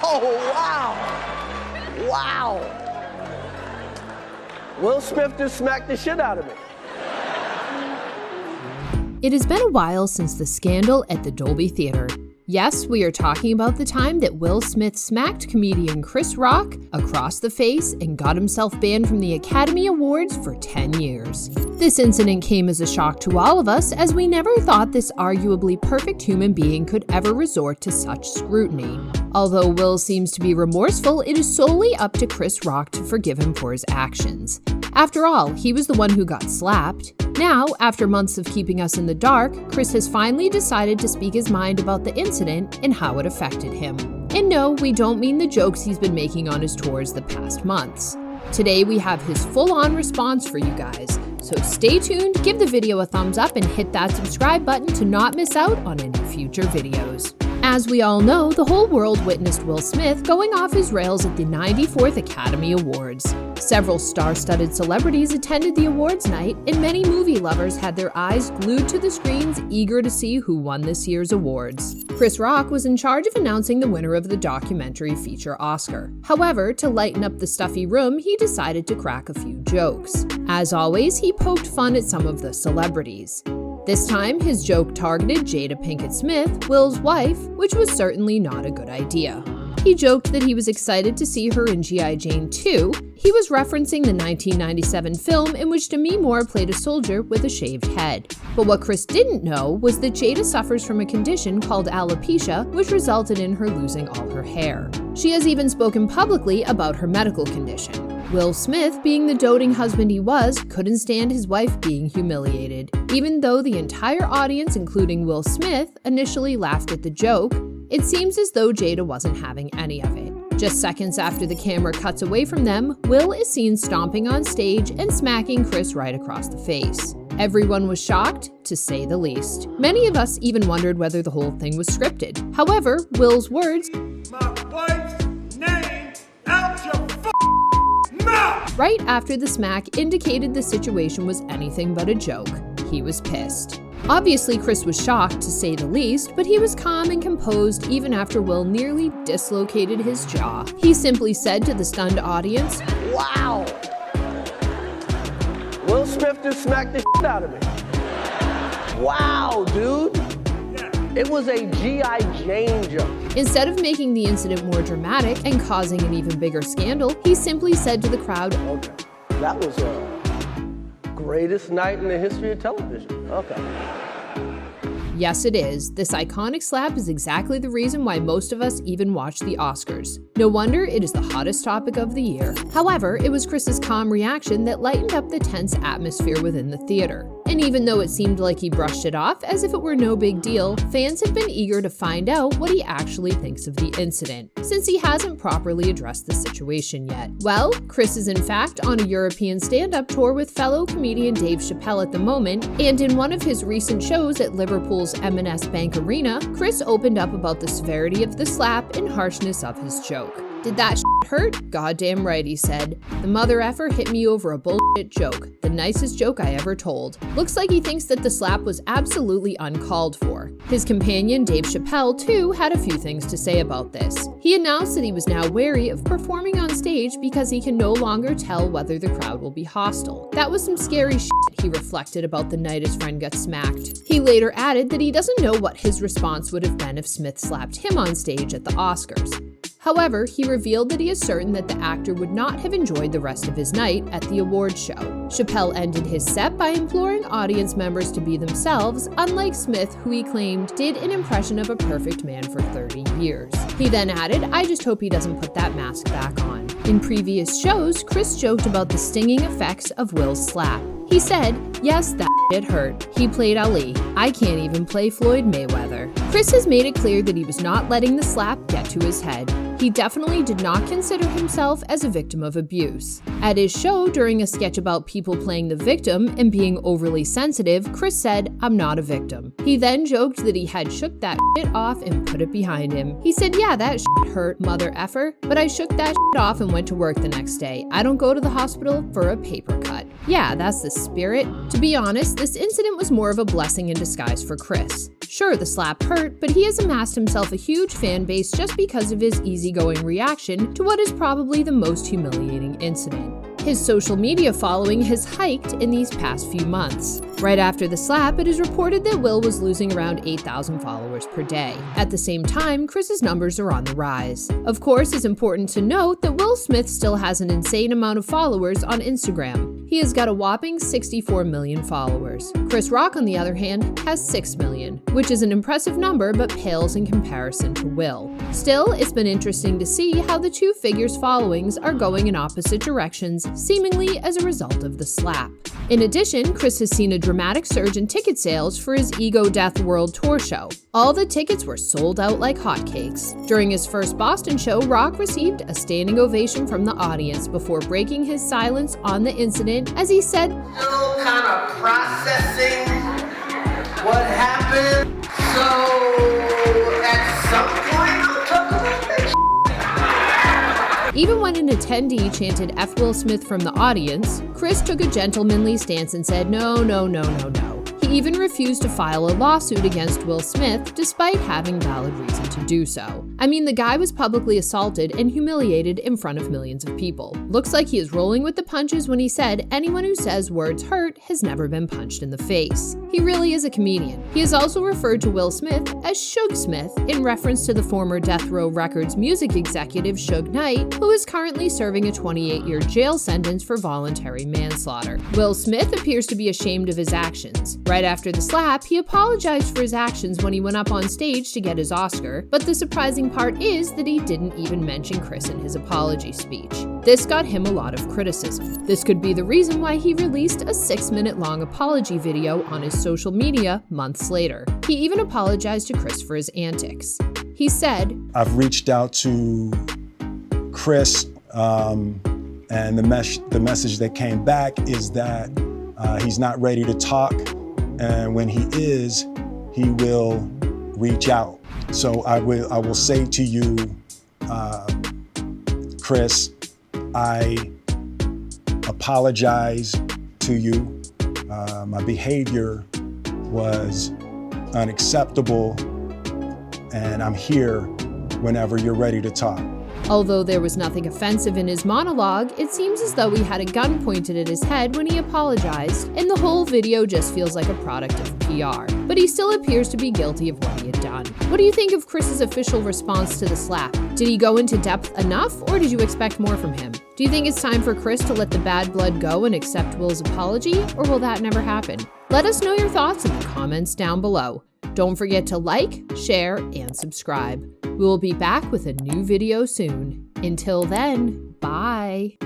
Oh, wow. Wow. Will Smith just smacked the shit out of me. It has been a while since the scandal at the Dolby Theater. Yes, we are talking about the time that Will Smith smacked comedian Chris Rock across the face and got himself banned from the Academy Awards for 10 years. This incident came as a shock to all of us, as we never thought this arguably perfect human being could ever resort to such scrutiny. Although Will seems to be remorseful, it is solely up to Chris Rock to forgive him for his actions. After all, he was the one who got slapped. Now, after months of keeping us in the dark, Chris has finally decided to speak his mind about the incident and how it affected him. And no, we don't mean the jokes he's been making on his tours the past months. Today we have his full-on response for you guys, so stay tuned, give the video a thumbs up, and hit that subscribe button to not miss out on any future videos. As we all know, the whole world witnessed Will Smith going off his rails at the 94th Academy Awards. Several star-studded celebrities attended the awards night, and many movie lovers had their eyes glued to the screens, eager to see who won this year's awards. Chris Rock was in charge of announcing the winner of the documentary feature Oscar. However, to lighten up the stuffy room, he decided to crack a few jokes. As always, he poked fun at some of the celebrities. This time, his joke targeted Jada Pinkett Smith, Will's wife, which was certainly not a good idea. He joked that he was excited to see her in G.I. Jane 2. He was referencing the 1997 film in which Demi Moore played a soldier with a shaved head. But what Chris didn't know was that Jada suffers from a condition called alopecia, which resulted in her losing all her hair. She has even spoken publicly about her medical condition. Will Smith, being the doting husband he was, couldn't stand his wife being humiliated. Even though the entire audience, including Will Smith, initially laughed at the joke, it seems as though Jada wasn't having any of it. Just seconds after the camera cuts away from them, Will is seen stomping on stage and smacking Chris right across the face. Everyone was shocked, to say the least. Many of us even wondered whether the whole thing was scripted. However, Will's words, "My wife's name out your mouth!" right after the smack indicated the situation was anything but a joke. He was pissed. Obviously, Chris was shocked, to say the least, but he was calm and composed even after Will nearly dislocated his jaw. He simply said to the stunned audience, Wow. Will Smith just smacked the shit out of me. Wow, dude. It was a G.I. Jane joke. Instead of making the incident more dramatic and causing an even bigger scandal, he simply said to the crowd, Okay, that was a greatest night in the history of television. Okay. Yes, it is. This iconic slap is exactly the reason why most of us even watch the Oscars. No wonder it is the hottest topic of the year. However, it was Chris's calm reaction that lightened up the tense atmosphere within the theater. And even though it seemed like he brushed it off as if it were no big deal, fans have been eager to find out what he actually thinks of the incident, since he hasn't properly addressed the situation yet. Well, Chris is in fact on a European stand-up tour with fellow comedian Dave Chappelle at the moment, and in one of his recent shows at Liverpool's M&S Bank Arena, Chris opened up about the severity of the slap and harshness of his joke. Did that shit hurt? Goddamn right, he said. The mother effer hit me over a bullshit joke. The nicest joke I ever told. Looks like he thinks that the slap was absolutely uncalled for. His companion, Dave Chappelle, too, had a few things to say about this. He announced that he was now wary of performing on stage because he can no longer tell whether the crowd will be hostile. That was some scary shit, he reflected about the night his friend got smacked. He later added that he doesn't know what his response would have been if Smith slapped him on stage at the Oscars. However, he revealed that he is certain that the actor would not have enjoyed the rest of his night at the awards show. Chappelle ended his set by imploring audience members to be themselves, unlike Smith, who he claimed did an impression of a perfect man for 30 years. He then added, "I just hope he doesn't put that mask back on." In previous shows, Chris joked about the stinging effects of Will's slap. He said, "Yes, that shit hurt. He played Ali. I can't even play Floyd Mayweather." Chris has made it clear that he was not letting the slap get to his head. He definitely did not consider himself as a victim of abuse. At his show, during a sketch about people playing the victim and being overly sensitive, Chris said, "I'm not a victim." He then joked that he had shook that shit off and put it behind him. He said, "Yeah, that shit hurt, mother effer, but I shook that shit off and went to work the next day. I don't go to the hospital for a paper cut." Yeah, that's the spirit. To be honest, this incident was more of a blessing in disguise for Chris. Sure, the slap hurt, but he has amassed himself a huge fan base just because of his easygoing reaction to what is probably the most humiliating incident. His social media following has hiked in these past few months. Right after the slap, it is reported that Will was losing around 8,000 followers per day. At the same time, Chris's numbers are on the rise. Of course, it's important to note that Will Smith still has an insane amount of followers on Instagram. He has got a whopping 64 million followers. Chris Rock, on the other hand, has 6 million, which is an impressive number but pales in comparison to Will. Still, it's been interesting to see how the two figures' followings are going in opposite directions, seemingly as a result of the slap. In addition, Chris has seen a dramatic surge in ticket sales for his Ego Death World Tour show. All the tickets were sold out like hotcakes. During his first Boston show, Rock received a standing ovation from the audience before breaking his silence on the incident as he said, Still kind of processing what happened, so at some point I'll talk about this. Even when an attendee chanted F. Will Smith from the audience, Chris took a gentlemanly stance and said no. He even refused to file a lawsuit against Will Smith despite having valid reason to do so. I mean, the guy was publicly assaulted and humiliated in front of millions of people. Looks like he is rolling with the punches when he said anyone who says words hurt has never been punched in the face. He really is a comedian. He has also referred to Will Smith as Suge Smith in reference to the former Death Row Records music executive Suge Knight, who is currently serving a 28-year jail sentence for voluntary manslaughter. Will Smith appears to be ashamed of his actions. Right after the slap, he apologized for his actions when he went up on stage to get his Oscar, but the surprising part is that he didn't even mention Chris in his apology speech. This got him a lot of criticism. This could be the reason why he released a 6-minute long apology video on his social media months later. He even apologized to Chris for his antics. He said, I've reached out to Chris, and the message that came back is that he's not ready to talk. And when he is, he will reach out. So I will say to you, Chris, I apologize to you. My behavior was unacceptable, and I'm here whenever you're ready to talk. Although there was nothing offensive in his monologue, it seems as though he had a gun pointed at his head when he apologized, and the whole video just feels like a product of PR. But he still appears to be guilty of what he had done. What do you think of Chris's official response to the slap? Did he go into depth enough, or did you expect more from him? Do you think it's time for Chris to let the bad blood go and accept Will's apology, or will that never happen? Let us know your thoughts in the comments down below. Don't forget to like, share, and subscribe. We will be back with a new video soon. Until then, bye.